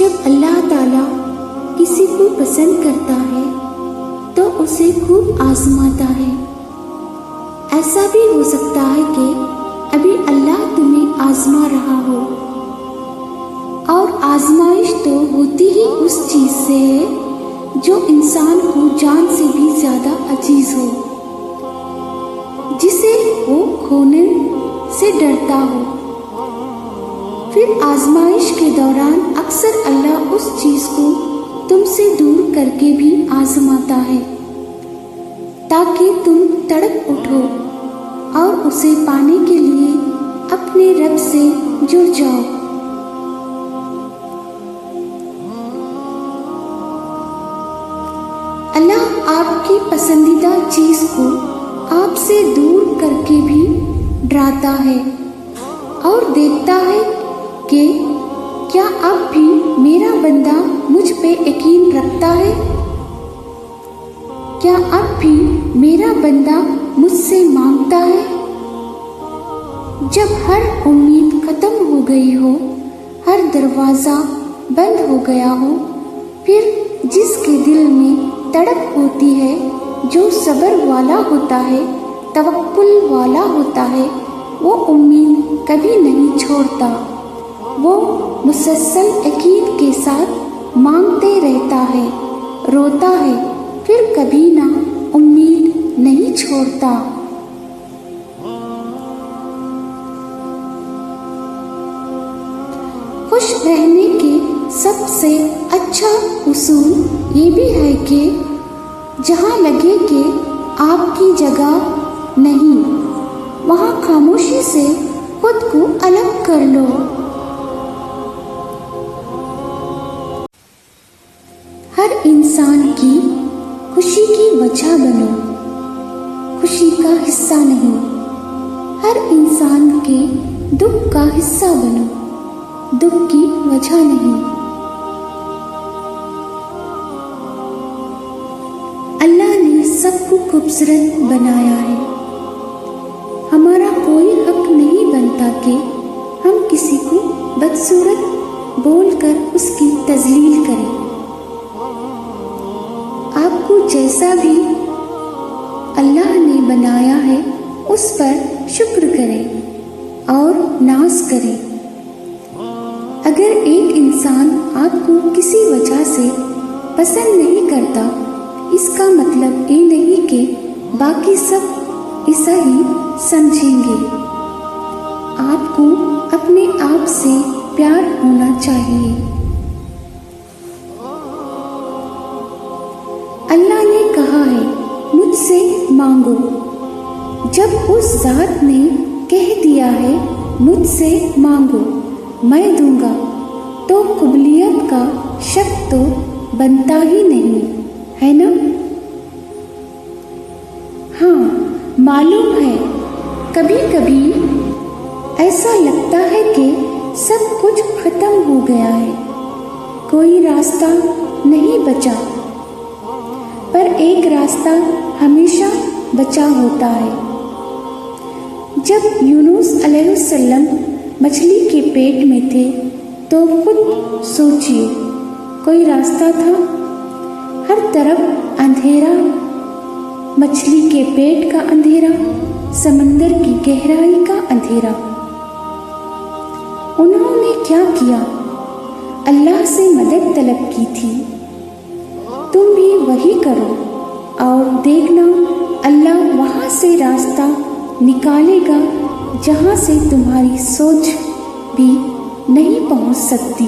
جب اللہ تعالیٰ کسی کو پسند کرتا ہے تو اسے خوب آزماتا ہے۔ ایسا بھی ہو سکتا ہے کہ ابھی اللہ تمہیں آزما رہا ہو، اور آزمائش تو ہوتی ہی اس چیز سے ہے جو انسان کو جان سے بھی زیادہ عزیز ہو، جسے وہ کھونے سے ڈرتا ہو۔ پھر آزمائش کے دوران اکثر اللہ اس چیز کو تم سے دور کر کے بھی آزماتا ہے تاکہ تم تڑپ اٹھو اور اسے پانے کے لیے اپنے رب سے جڑ جاؤ۔ اللہ آپ کی پسندیدہ چیز کو آپ سے دور کر کے بھی ڈراتا ہے اور دیکھتا ہے کہ کیا اب بھی میرا بندہ مجھ پہ یقین رکھتا ہے، کیا اب بھی میرا بندہ مجھ سے مانگتا ہے۔ جب ہر امید ختم ہو گئی ہو، ہر دروازہ بند ہو گیا ہو، پھر جس کے دل میں تڑپ ہوتی ہے، جو صبر والا ہوتا ہے، توکل والا ہوتا ہے، وہ امید کبھی نہیں چھوڑتا، وہ مسلسل یقین کے ساتھ مانگتے رہتا ہے، روتا ہے، پھر کبھی نہ امید نہیں چھوڑتا۔ خوش رہنے کے سب سے اچھا اصول یہ بھی ہے کہ جہاں لگے کہ آپ کی جگہ نہیں، وہاں خاموشی سے خود کو الگ کر لو۔ ہر انسان کی خوشی کی وجہ بنو، خوشی کا حصہ نہیں۔ ہر انسان کے دکھ کا حصہ بنو، دکھ کی وجہ نہیں۔ اللہ نے سب کو خوبصورت بنایا ہے، ہمارا کوئی حق نہیں بنتا کہ ہم کسی کو بدصورت بول کر اس کی تذلیل کریں۔ آپ کو جیسا بھی اللہ نے بنایا ہے اس پر شکر کریں اور ناز کریں۔ اگر ایک انسان آپ کو کسی وجہ سے پسند نہیں کرتا، اس کا مطلب یہ نہیں کہ باقی سب ایسا ہی سمجھیں گے۔ آپ کو اپنے آپ سے پیار ہونا چاہیے۔ اللہ نے کہا ہے مجھ سے مانگو۔ جب اس ذات نے کہہ دیا ہے مجھ سے مانگو میں دوں گا، تو قبولیت کا شک تو بنتا ہی نہیں ہے نا؟ ہاں، معلوم ہے کبھی کبھی ایسا لگتا ہے کہ سب کچھ ختم ہو گیا ہے، کوئی راستہ نہیں بچا، پر ایک راستہ ہمیشہ بچا ہوتا ہے۔ جب یونس علیہ السلام مچھلی کے پیٹ میں تھے تو خود سوچئے، کوئی راستہ تھا؟ ہر طرف اندھیرا، مچھلی کے پیٹ کا اندھیرا، سمندر کی گہرائی کا اندھیرا۔ انہوں نے کیا کیا؟ اللہ سے مدد طلب کی تھی۔ تم بھی وہی کرو اور دیکھنا اللہ وہاں سے راستہ نکالے گا جہاں سے تمہاری سوچ بھی نہیں پہنچ سکتی۔